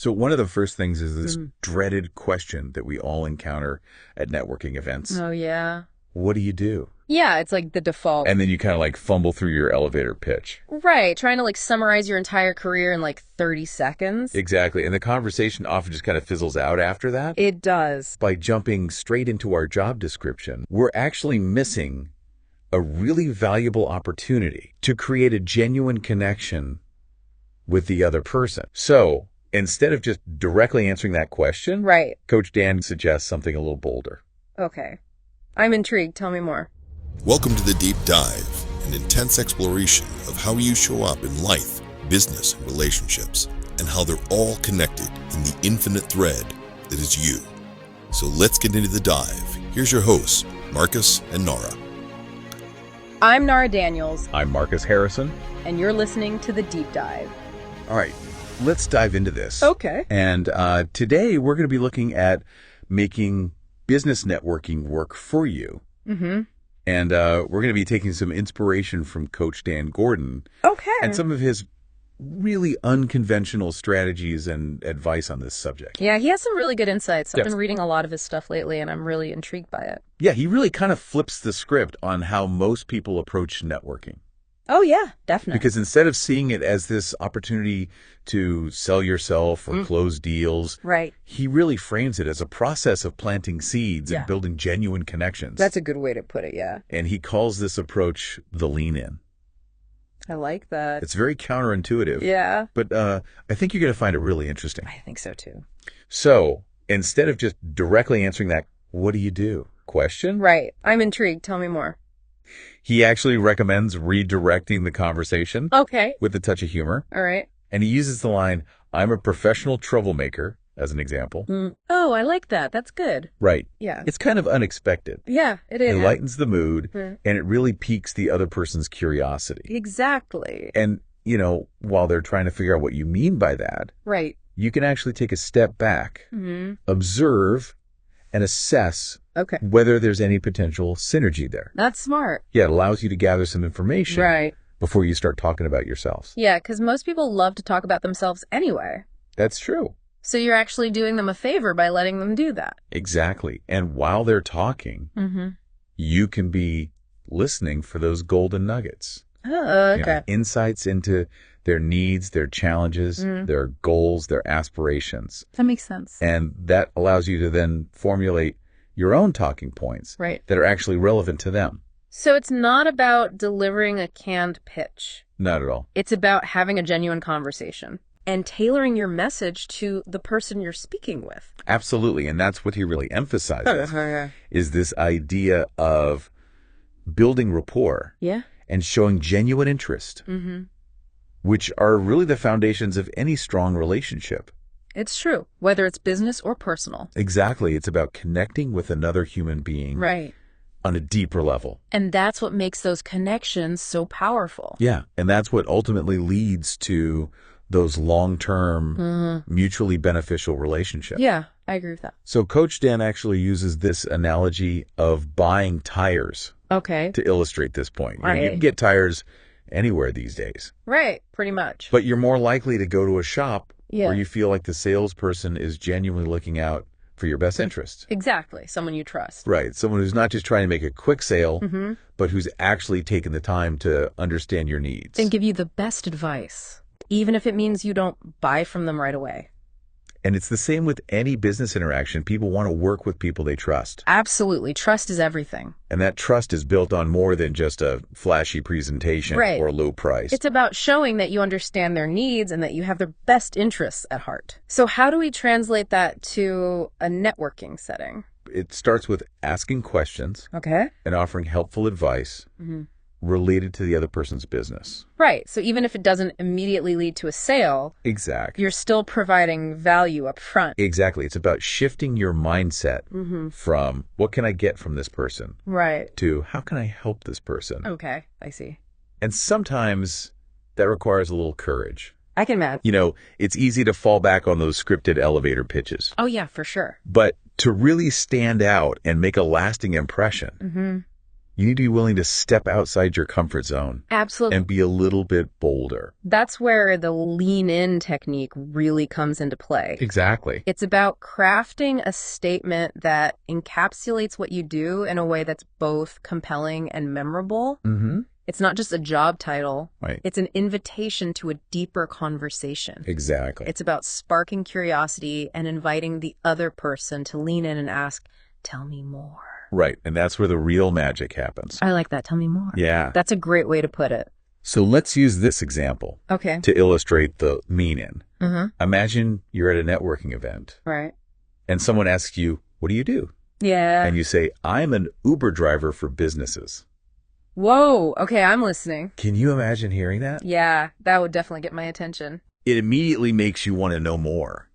So one of the first things is this dreaded question that we all encounter at networking events. Oh, yeah. What do you do? Yeah, it's like the default. And then you kind of like fumble through your elevator pitch. Right, trying to like summarize your entire career in like 30 seconds. Exactly. And the conversation often just kind of fizzles out after that. It does. By jumping straight into our job description, we're actually missing a really valuable opportunity to create a genuine connection with the other person. So instead of just directly answering that question, Right. Coach Dan suggests something a little bolder. Okay. I'm intrigued. Tell me more. Welcome to the Deep Dive, an intense exploration of how you show up in life, business, and relationships, and how they're all connected in the infinite thread that is you. So let's get into the dive. Here's your hosts, Marcus and Nara. I'm Nara Daniels, I'm Marcus Harrison. and you're listening to The Deep Dive. All right, let's dive into this. Okay. And today we're going to be looking at making business networking work for you. Mm-hmm. And we're going to be taking some inspiration from Coach Dan Gordon Okay. and some of his really unconventional strategies and advice on this subject. Yeah, he has some really good insights. I've Yes. been reading a lot of his stuff lately, and I'm really intrigued by it. Yeah, he really kind of flips the script on how most people approach networking. Oh, yeah, definitely. Because instead of seeing it as this opportunity to sell yourself or close deals, Right. he really frames it as a process of planting seeds Yeah. and building genuine connections. That's a good way to put it, yeah. And he calls this approach the lean in. I like that. It's very counterintuitive. Yeah. But I think you're going to find it really interesting. I think so, too. So instead of just directly answering that, what do you do? Question? Right. I'm intrigued. Tell me more. He actually recommends redirecting the conversation Okay. with a touch of humor. All right. And he uses the line, I'm a professional troublemaker, as an example. Oh, I like that. That's good. Right. Yeah. It's kind of unexpected. Yeah, it is. It lightens the mood, Mm. and it really piques the other person's curiosity. Exactly. And, you know, while they're trying to figure out what you mean by that, Right. you can actually take a step back, observe, and assess Okay. whether there's any potential synergy there. That's smart. Yeah, it allows you to gather some information Right. before you start talking about yourselves. Yeah, because most people love to talk about themselves anyway. That's true. So you're actually doing them a favor by letting them do that. Exactly. And while they're talking, you can be listening for those golden nuggets. Oh, You okay. know, insights into their needs, their challenges, their goals, their aspirations. That makes sense. And that allows you to then formulate your own talking points Right. that are actually relevant to them. So it's not about delivering a canned pitch. Not at all. It's about having a genuine conversation and tailoring your message to the person you're speaking with. Absolutely. And that's what he really emphasizes, Yeah. is this idea of building rapport Yeah. and showing genuine interest, which are really the foundations of any strong relationship. It's true, whether it's business or personal. Exactly. It's about connecting with another human being Right. on a deeper level. And that's what makes those connections so powerful. Yeah. And that's what ultimately leads to those long-term, mutually beneficial relationships. Yeah, I agree with that. So Coach Dan actually uses this analogy of buying tires Okay. to illustrate this point. You know, you Right. can get tires anywhere these days, Right, pretty much. but you're more likely to go to a shop Yeah. where you feel like the salesperson is genuinely looking out for your best interest. Exactly, someone you trust. Right. Someone who's not just trying to make a quick sale, but who's actually taken the time to understand your needs. And give you the best advice, even if it means you don't buy from them right away. And it's the same with any business interaction. People want to work with people they trust. Absolutely. Trust is everything. And that trust is built on more than just a flashy presentation Right. or low price. It's about showing that you understand their needs and that you have their best interests at heart. So how do we translate that to a networking setting? It starts with asking questions Okay. and offering helpful advice related to the other person's business. Right. So even if it doesn't immediately lead to a sale, Exactly. you're still providing value up front. Exactly. It's about shifting your mindset from what can I get from this person Right. to how can I help this person? Okay. I see. And sometimes that requires a little courage. I can imagine. You know, it's easy to fall back on those scripted elevator pitches. Oh, yeah, for sure. But to really stand out and make a lasting impression, You need to be willing to step outside your comfort zone Absolutely. and be a little bit bolder. That's where the lean in technique really comes into play. Exactly. It's about crafting a statement that encapsulates what you do in a way that's both compelling and memorable. Mm-hmm. It's not just a job title. Right. It's an invitation to a deeper conversation. Exactly. It's about sparking curiosity and inviting the other person to lean in and ask, tell me more. Right. And that's where the real magic happens. I like that. Tell me more. Yeah. That's a great way to put it. So let's use this example Okay. to illustrate the lean in. Mm-hmm. Imagine you're at a networking event Right. and someone asks you, what do you do? Yeah. And you say, I'm an Uber driver for businesses. Whoa. Okay, I'm listening. Can you imagine hearing that? Yeah, that would definitely get my attention. It immediately makes you want to know more,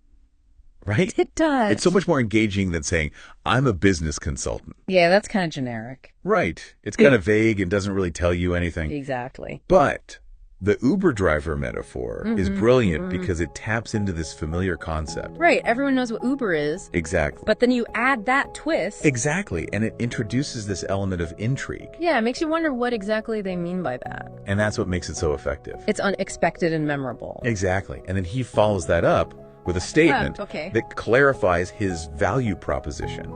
right? It does. It's so much more engaging than saying, I'm a business consultant. Yeah, that's kind of generic. Right. It's kind of vague and doesn't really tell you anything. Exactly. But the Uber driver metaphor is brilliant because it taps into this familiar concept. Right. Everyone knows what Uber is. Exactly. But then you add that twist. Exactly. And it introduces this element of intrigue. Yeah, it makes you wonder what exactly they mean by that. And that's what makes it so effective. It's unexpected and memorable. Exactly. And then he follows that up with a statement okay. that clarifies his value proposition.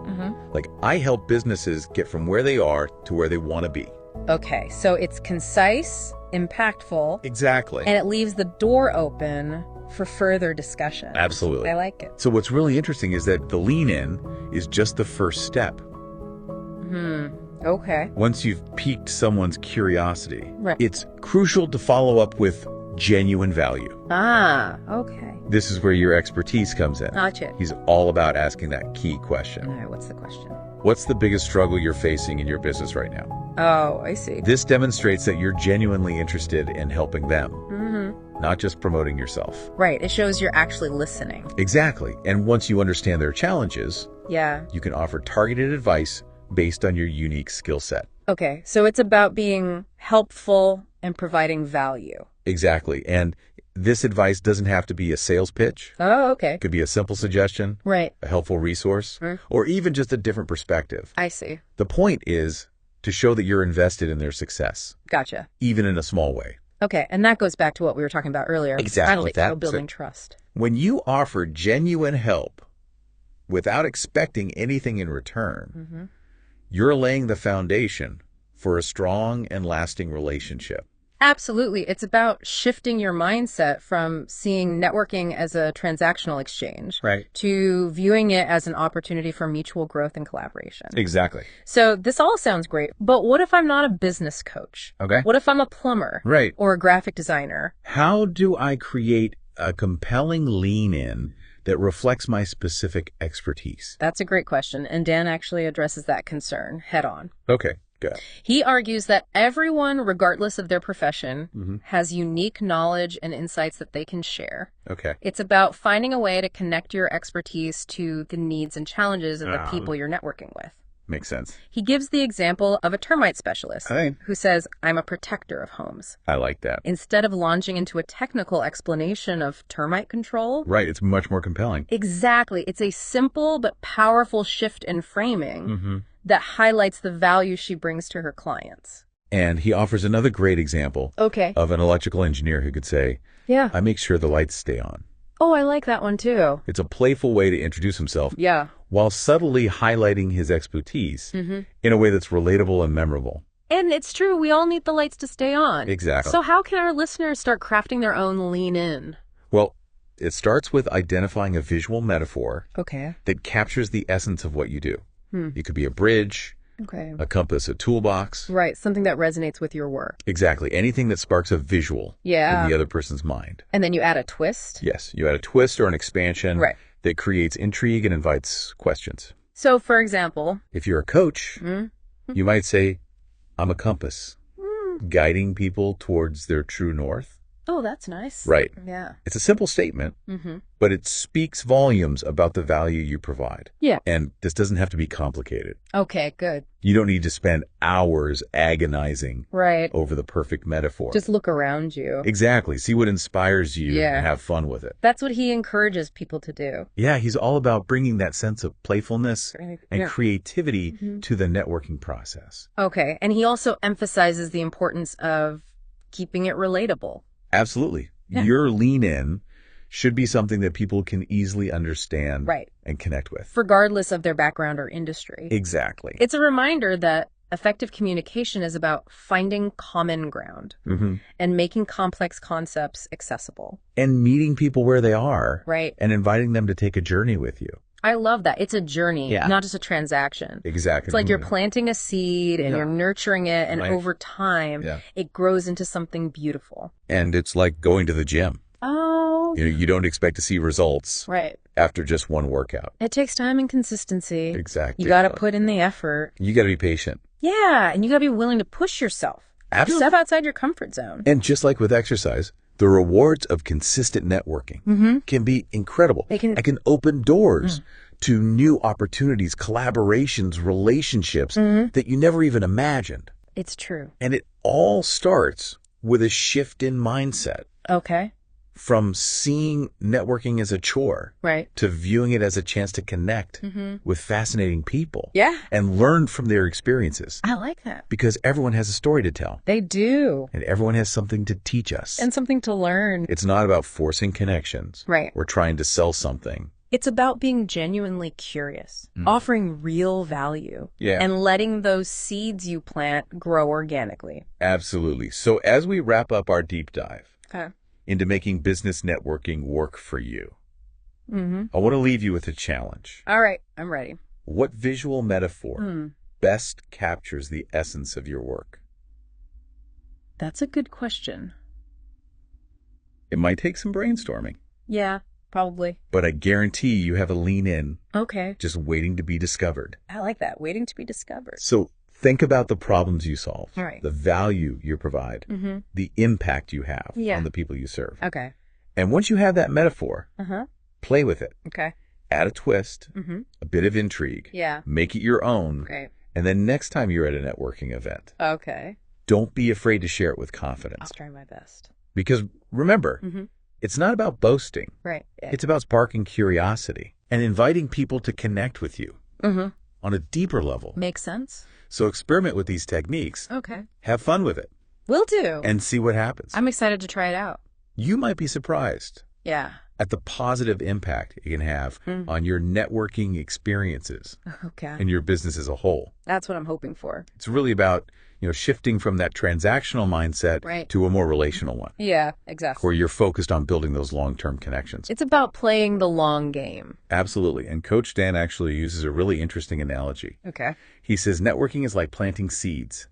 Like, I help businesses get from where they are to where they want to be. Okay, so it's concise, impactful, Exactly. and it leaves the door open for further discussion. Absolutely. I like it. So what's really interesting is that the lean in is just the first step. Okay. Once you've piqued someone's curiosity, Right. it's crucial to follow up with genuine value. Ah, okay. This is where your expertise comes in. Gotcha. He's all about asking that key question. All right, what's the question? What's the biggest struggle you're facing in your business right now? Oh, I see. This demonstrates that you're genuinely interested in helping them, not just promoting yourself. Right, it shows you're actually listening. Exactly. And once you understand their challenges, Yeah. you can offer targeted advice based on your unique skill set. Okay, so it's about being helpful and providing value. Exactly. And this advice doesn't have to be a sales pitch. Oh, okay. It could be a simple suggestion, Right. a helpful resource, or even just a different perspective. I see. The point is to show that you're invested in their success, Gotcha. even in a small way. Okay, and that goes back to what we were talking about earlier. Exactly. I like That's building it. trust. When you offer genuine help without expecting anything in return, you're laying the foundation for a strong and lasting relationship. Absolutely. It's about shifting your mindset from seeing networking as a transactional exchange Right. to viewing it as an opportunity for mutual growth and collaboration. Exactly. So this all sounds great, but what if I'm not a business coach? Okay. What if I'm a plumber? Right. Or a graphic designer? How do I create a compelling lean in that reflects my specific expertise? That's a great question, and Dan actually addresses that concern head on. Okay, good. He argues that everyone, regardless of their profession, has unique knowledge and insights that they can share. Okay. It's about finding a way to connect your expertise to the needs and challenges of the people you're networking with. Makes sense. He gives the example of a termite specialist Right. who says, I'm a protector of homes. I like that. Instead of launching into a technical explanation of termite control, Right, it's much more compelling. exactly, it's a simple but powerful shift in framing that highlights the value she brings to her clients. And he offers another great example Okay. of an electrical engineer who could say, Yeah. I make sure the lights stay on. Oh, I like that one too. It's a playful way to introduce himself Yeah. while subtly highlighting his expertise in a way that's relatable and memorable. And it's true, we all need the lights to stay on. Exactly. So how can our listeners start crafting their own lean in? Well, it starts with identifying a visual metaphor Okay. that captures the essence of what you do. It could be a bridge, Okay. a compass, a toolbox. Right, something that resonates with your work. Exactly. Anything that sparks a visual Yeah. in the other person's mind. And then you add a twist. Yes, you add a twist or an expansion Right. that creates intrigue and invites questions. So, for example, If you're a coach, you might say, I'm a compass, guiding people towards their true north. Oh, that's nice. Right. Yeah. It's a simple statement, Mm-hmm. but it speaks volumes about the value you provide. Yeah. And this doesn't have to be complicated. Okay, good. You don't need to spend hours agonizing Right. over the perfect metaphor. Just look around you. Exactly. See what inspires you Yeah. and have fun with it. That's what he encourages people to do. Yeah, he's all about bringing that sense of playfulness and Yeah. creativity Mhm. to the networking process. Okay. And he also emphasizes the importance of keeping it relatable. Absolutely. Yeah. Your lean in should be something that people can easily understand Right. and connect with. Regardless of their background or industry. Exactly. It's a reminder that effective communication is about finding common ground Mhm. and making complex concepts accessible. And meeting people where they are. Right. And inviting them to take a journey with you. I love that. It's a journey, Yeah. not just a transaction. Exactly. It's like you're planting a seed and Yeah. you're nurturing it, and Right. over time, Yeah. it grows into something beautiful. And it's like going to the gym. Oh, You don't expect to see results right. after just one workout. It takes time and consistency. Exactly. You got to put in the effort. You got to be patient. Yeah, and you got to be willing to push yourself. Absolutely. Step outside your comfort zone. And just like with exercise, the rewards of consistent networking can be incredible. They can- It can open doors to new opportunities, collaborations, relationships that you never even imagined. It's true. And it all starts with a shift in mindset Okay. from seeing networking as a chore Right. to viewing it as a chance to connect with fascinating people Yeah. and learn from their experiences. I like that. Because everyone has a story to tell They do. and everyone has something to teach us. And something to learn. It's not about forcing connections. Right. Or trying to sell something. It's about being genuinely curious, offering real value, Yeah. and letting those seeds you plant grow organically. Absolutely. So as we wrap up our deep dive Okay. into making business networking work for you, Mm-hmm. I want to leave you with a challenge. All right. I'm ready. What visual metaphor best captures the essence of your work? That's a good question. It might take some brainstorming, Yeah, probably. but I guarantee you have a lean in Okay. just waiting to be discovered. I like that. Waiting to be discovered. So think about the problems you solve, All right. the value you provide, Mm-hmm. the impact you have Yeah. on the people you serve. Okay. And once you have that metaphor, Uh-huh. play with it. Okay. Add a twist, Mm-hmm. a bit of intrigue. Yeah. Make it your own. Great. And then next time you're at a networking event, Okay. don't be afraid to share it with I'll confidence. try my best. Because remember, Mm-hmm. it's not about boasting. Right. It's about sparking curiosity and inviting people to connect with you Mm-hmm. on a deeper level. Makes sense. So experiment with these techniques, Okay. have fun with it, Will do. and see what happens. I'm excited to try it out. You might be surprised Yeah. at the positive impact it can have on your networking experiences Okay. and your business as a whole. That's what I'm hoping for. It's really about, shifting from that transactional mindset Right. to a more relational one, Yeah, exactly. where you're focused on building those long-term connections. It's about playing the long game. Absolutely. And Coach Dan actually uses a really interesting analogy. Okay. He says networking is like planting seeds.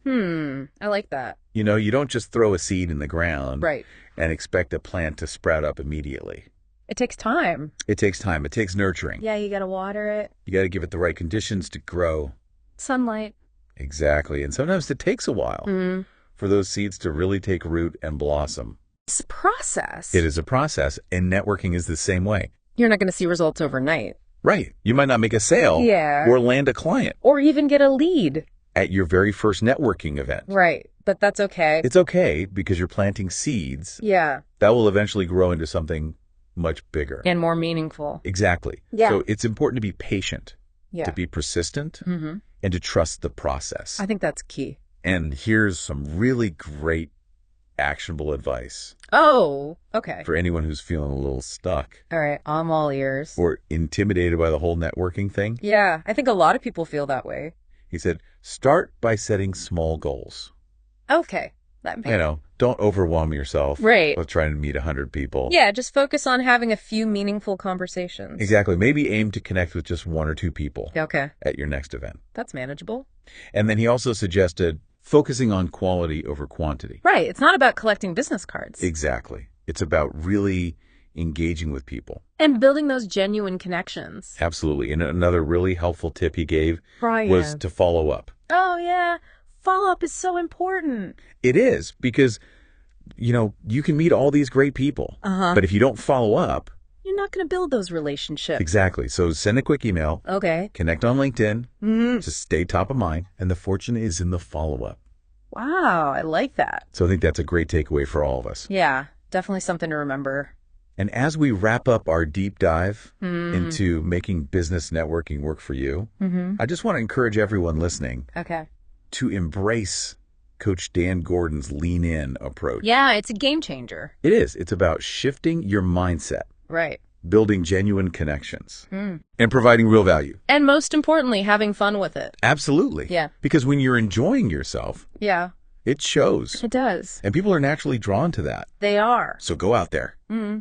I like that. You don't just throw a seed in the ground Right. and expect a plant to sprout up immediately. It takes time. It takes time. It takes nurturing. Yeah, you got to water it. You got to give it the right conditions to grow. Sunlight. Exactly. And sometimes it takes a while for those seeds to really take root and blossom. It's a process. It is a process, and networking is the same way. You're not going to see results overnight. Right. You might not make a sale Yeah. or land a client Or even get a lead. at your very first networking event. Right. But that's okay. It's okay because you're planting seeds Yeah. that will eventually grow into something much bigger. And more meaningful. Exactly. Yeah. So it's important to be patient, Yeah. to be persistent, Mm-hmm. and to trust the process. I think that's key. And here's some really great actionable advice Oh, okay. for anyone who's feeling a little stuck All right. I'm all ears. or intimidated by the whole networking thing. Yeah. I think a lot of people feel that way. He said, start by setting small goals. Okay. That makes Don't overwhelm yourself. Right. With trying to meet 100 people. Yeah, just focus on having a few meaningful conversations. Exactly. Maybe aim to connect with just one or two people Okay. at your next event. That's manageable. And then he also suggested focusing on quality over quantity. Right. It's not about collecting business cards. Exactly. It's about really engaging with people. And building those genuine connections. Absolutely. And another really helpful tip he gave Brian. was to follow up. Oh, yeah. Follow-up is so important. It is, because you can meet all these great people, but if you don't follow up, you're not going to build those relationships. Exactly. So send a quick email. Okay. Connect on LinkedIn to stay top of mind. And the fortune is in the follow-up. Wow, I like that. So I think that's a great takeaway for all of us. Yeah, definitely something to remember. And as we wrap up our deep dive into making business networking work for you, I just want to encourage everyone listening to embrace Coach Dan Gordon's lean in approach. Yeah, it's a game changer. It is. It's about shifting your mindset. Right. Building genuine connections and providing real value. And most importantly, having fun with it. Absolutely. Yeah. Because when you're enjoying yourself, it shows. It does. And people are naturally drawn to that. They are. So go out there.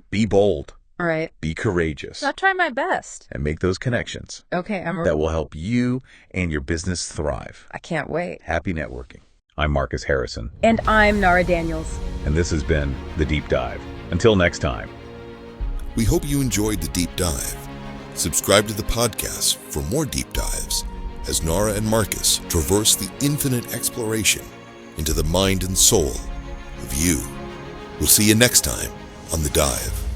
Be bold. All right. Be courageous. I'll try my best. And make those connections. Okay. That will help you and your business thrive. I can't wait. Happy networking. I'm Marcus Harrison. And I'm Nara Daniels. And this has been The Deep Dive. Until next time. We hope you enjoyed the deep dive. Subscribe to the podcast for more deep dives as Nara and Marcus traverse the infinite exploration into the mind and soul of you. We'll see you next time on The Dive.